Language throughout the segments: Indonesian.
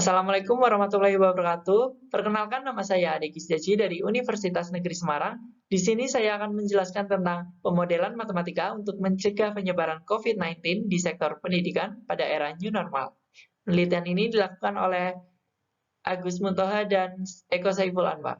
Assalamualaikum warahmatullahi wabarakatuh. Perkenalkan, nama saya Ade Kisdaji dari Universitas Negeri Semarang. Di sini saya akan menjelaskan tentang pemodelan matematika untuk mencegah penyebaran COVID-19 di sektor pendidikan pada era new normal. Penelitian ini dilakukan oleh Agus Muntoha dan Eko Saiful Anwar.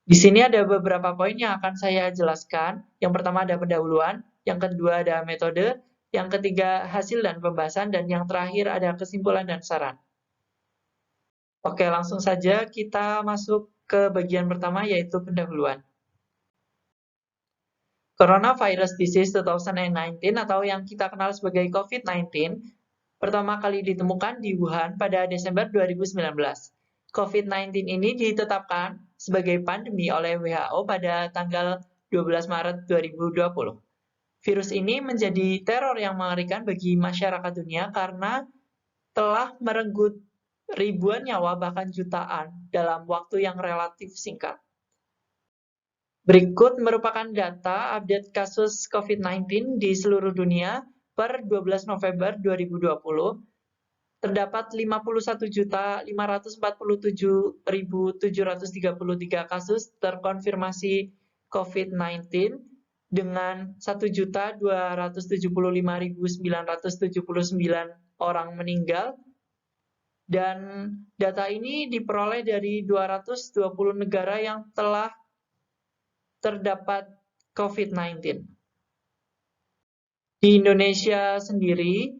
Di sini ada beberapa poin yang akan saya jelaskan. Yang pertama ada pendahuluan, yang kedua ada metode, yang ketiga hasil dan pembahasan, dan yang terakhir ada kesimpulan dan saran. Oke, langsung saja kita masuk ke bagian pertama, yaitu pendahuluan. Coronavirus Disease 2019 atau yang kita kenal sebagai COVID-19 pertama kali ditemukan di Wuhan pada Desember 2019. COVID-19 ini ditetapkan sebagai pandemi oleh WHO pada tanggal 12 Maret 2020. Virus ini menjadi teror yang mengerikan bagi masyarakat dunia karena telah merenggut ribuan nyawa bahkan jutaan dalam waktu yang relatif singkat. Berikut merupakan data update kasus COVID-19 di seluruh dunia per 12 November 2020. Terdapat 51.547.733 kasus terkonfirmasi COVID-19 dengan 1.275.979 orang meninggal. Dan data ini diperoleh dari 220 negara yang telah terdapat COVID-19. Di Indonesia sendiri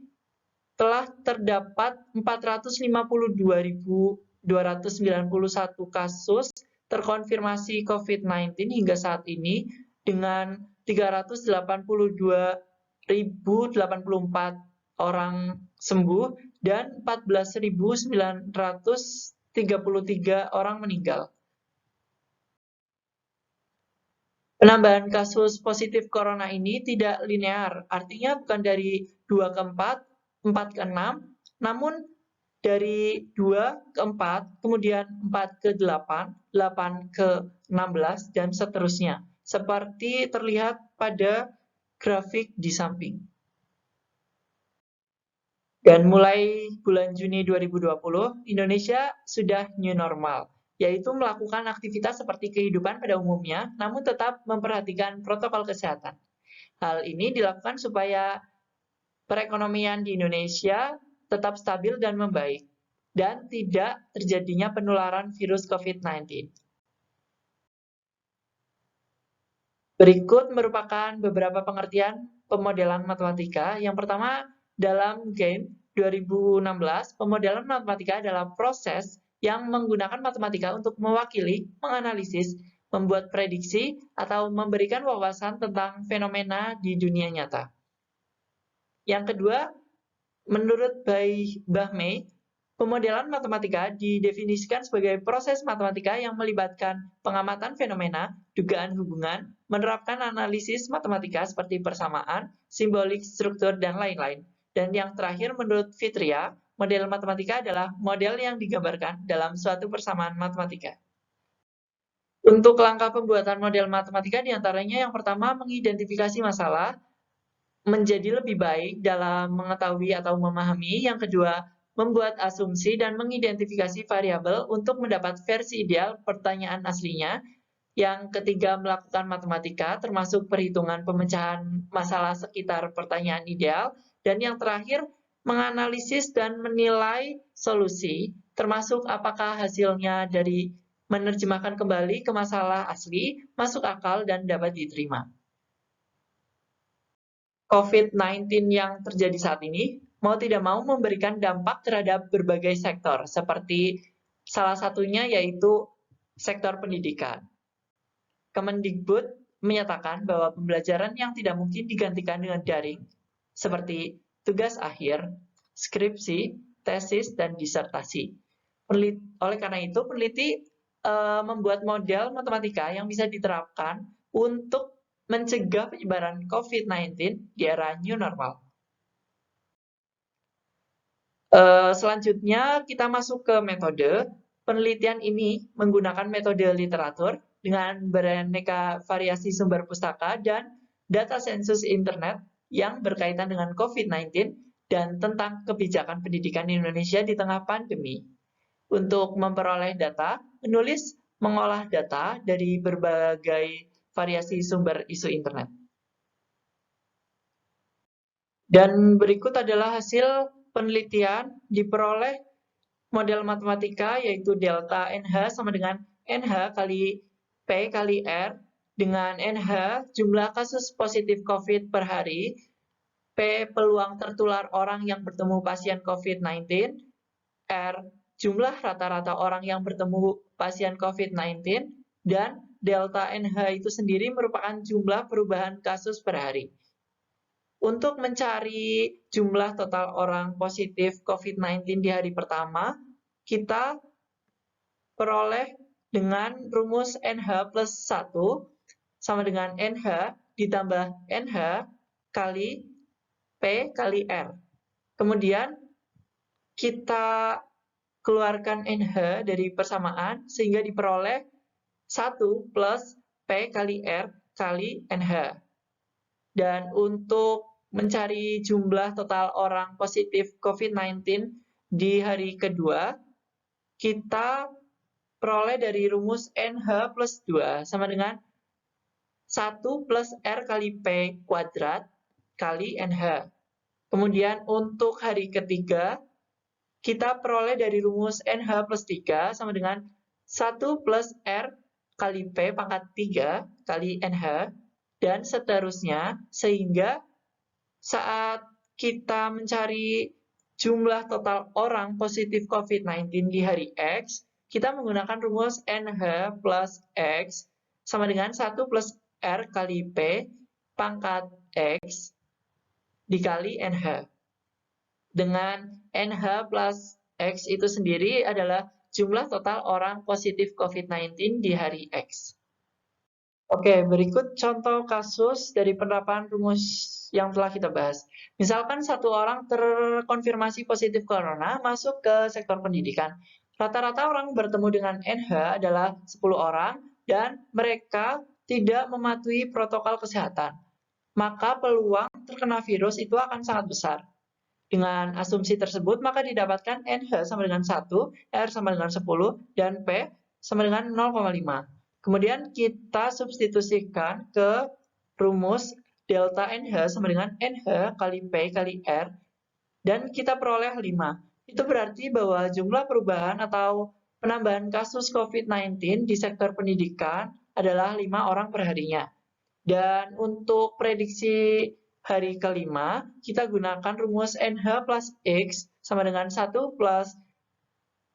telah terdapat 452.291 kasus terkonfirmasi COVID-19 hingga saat ini dengan 382.084 orang sembuh dan 14.933 orang meninggal. Penambahan kasus positif corona ini tidak linear, artinya bukan dari 2 ke 4, 4 ke 6, namun dari 2 ke 4, kemudian 4 ke 8, 8 ke 16, dan seterusnya, seperti terlihat pada grafik di samping. Dan mulai bulan Juni 2020, Indonesia sudah new normal, yaitu melakukan aktivitas seperti kehidupan pada umumnya, namun tetap memperhatikan protokol kesehatan. Hal ini dilakukan supaya perekonomian di Indonesia tetap stabil dan membaik, dan tidak terjadinya penularan virus COVID-19. Berikut merupakan beberapa pengertian pemodelan matematika. Yang pertama, dalam game 2016, pemodelan matematika adalah proses yang menggunakan matematika untuk mewakili, menganalisis, membuat prediksi, atau memberikan wawasan tentang fenomena di dunia nyata. Yang kedua, menurut Bahmey, pemodelan matematika didefinisikan sebagai proses matematika yang melibatkan pengamatan fenomena, dugaan hubungan, menerapkan analisis matematika seperti persamaan, simbolik, struktur, dan lain-lain. Dan yang terakhir, menurut Fitria, model matematika adalah model yang digambarkan dalam suatu persamaan matematika. Untuk langkah pembuatan model matematika diantaranya yang pertama, mengidentifikasi masalah menjadi lebih baik dalam mengetahui atau memahami. Yang kedua, membuat asumsi dan mengidentifikasi variabel untuk mendapat versi ideal pertanyaan aslinya. Yang ketiga, melakukan matematika termasuk perhitungan pemecahan masalah sekitar pertanyaan ideal. Dan yang terakhir, menganalisis dan menilai solusi, termasuk apakah hasilnya dari menerjemahkan kembali ke masalah asli, masuk akal, dan dapat diterima. COVID-19 yang terjadi saat ini mau tidak mau memberikan dampak terhadap berbagai sektor, seperti salah satunya yaitu sektor pendidikan. Kemendikbud menyatakan bahwa pembelajaran yang tidak mungkin digantikan dengan daring, seperti tugas akhir, skripsi, tesis, dan disertasi. Oleh karena itu, peneliti membuat model matematika yang bisa diterapkan untuk mencegah penyebaran COVID-19 di era new normal. Selanjutnya kita masuk ke metode. Penelitian ini menggunakan metode literatur dengan beraneka variasi sumber pustaka dan data sensus internet yang berkaitan dengan COVID-19 dan tentang kebijakan pendidikan di Indonesia di tengah pandemi. Untuk memperoleh data, penulis mengolah data dari berbagai variasi sumber isu internet. Dan berikut adalah hasil penelitian diperoleh model matematika yaitu delta NH sama dengan NH kali P kali R dengan NH jumlah kasus positif COVID per hari, P peluang tertular orang yang bertemu pasien COVID-19, R jumlah rata-rata orang yang bertemu pasien COVID-19, dan delta NH itu sendiri merupakan jumlah perubahan kasus per hari. Untuk mencari jumlah total orang positif COVID-19 di hari pertama, kita peroleh dengan rumus NH plus 1 sama dengan NH ditambah NH kali P kali R. Kemudian kita keluarkan NH dari persamaan sehingga diperoleh 1 plus P kali R kali NH. Dan untuk mencari jumlah total orang positif COVID-19 di hari kedua, kita peroleh dari rumus NH plus 2 sama dengan 1 plus R kali P kuadrat kali NH. Kemudian untuk hari ketiga, kita peroleh dari rumus NH plus 3 sama dengan 1 plus R kali P pangkat 3 kali NH, dan seterusnya, sehingga saat kita mencari jumlah total orang positif COVID-19 di hari X, kita menggunakan rumus NH plus X sama dengan 1 plus R kali P pangkat X dikali NH. Dengan NH plus X itu sendiri adalah jumlah total orang positif COVID-19 di hari X. Oke, berikut contoh kasus dari penerapan rumus yang telah kita bahas. Misalkan satu orang terkonfirmasi positif corona masuk ke sektor pendidikan. Rata-rata orang bertemu dengan NH adalah 10 orang dan mereka tidak mematuhi protokol kesehatan. Maka peluang terkena virus itu akan sangat besar. Dengan asumsi tersebut, maka didapatkan NH sama dengan 1, R sama dengan 10, dan P sama dengan 0,5. Kemudian kita substitusikan ke rumus delta NH sama dengan NH kali P kali R, dan kita peroleh 5. Itu berarti bahwa jumlah perubahan atau penambahan kasus COVID-19 di sektor pendidikan adalah 5 orang per harinya. Dan untuk prediksi hari kelima, kita gunakan rumus NH plus X sama dengan 1 plus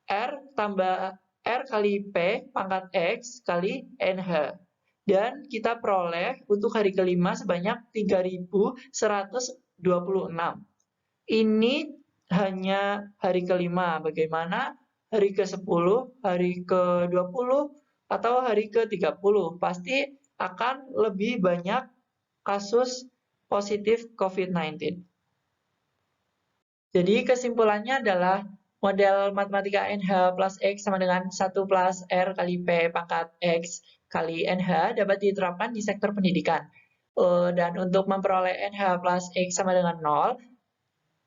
R tambah R kali P pangkat X kali NH. Dan kita peroleh untuk hari kelima sebanyak 3.126. Ini hanya hari kelima. Bagaimana hari ke-10, hari ke-20, atau hari ke-30? Pasti akan lebih banyak kasus positif COVID-19. Jadi kesimpulannya adalah model matematika NH plus X sama dengan 1 plus R kali P pangkat X kali NH dapat diterapkan di sektor pendidikan. Dan untuk memperoleh NH plus X sama dengan 0,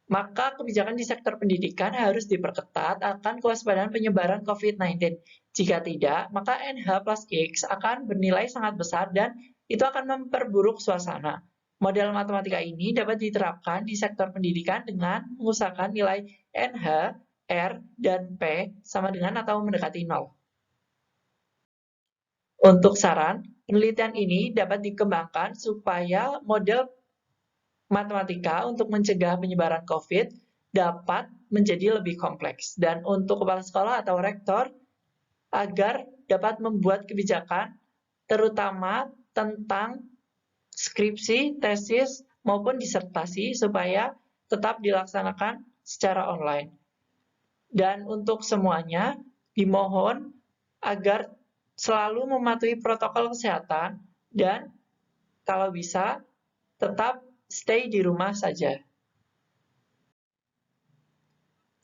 maka kebijakan di sektor pendidikan harus diperketat akan kewaspadaan penyebaran COVID-19. Jika tidak, maka NH plus X akan bernilai sangat besar dan itu akan memperburuk suasana. Model matematika ini dapat diterapkan di sektor pendidikan dengan mengusahakan nilai NH, R, dan P sama dengan atau mendekati 0. Untuk saran, penelitian ini dapat dikembangkan supaya model matematika untuk mencegah penyebaran COVID dapat menjadi lebih kompleks. Dan untuk kepala sekolah atau rektor, agar dapat membuat kebijakan terutama tentang skripsi, tesis, maupun disertasi supaya tetap dilaksanakan secara online. Dan untuk semuanya, dimohon agar selalu mematuhi protokol kesehatan dan kalau bisa tetap stay di rumah saja.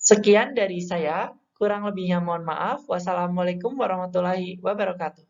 Sekian dari saya, kurang lebihnya mohon maaf. Wassalamualaikum warahmatullahi wabarakatuh.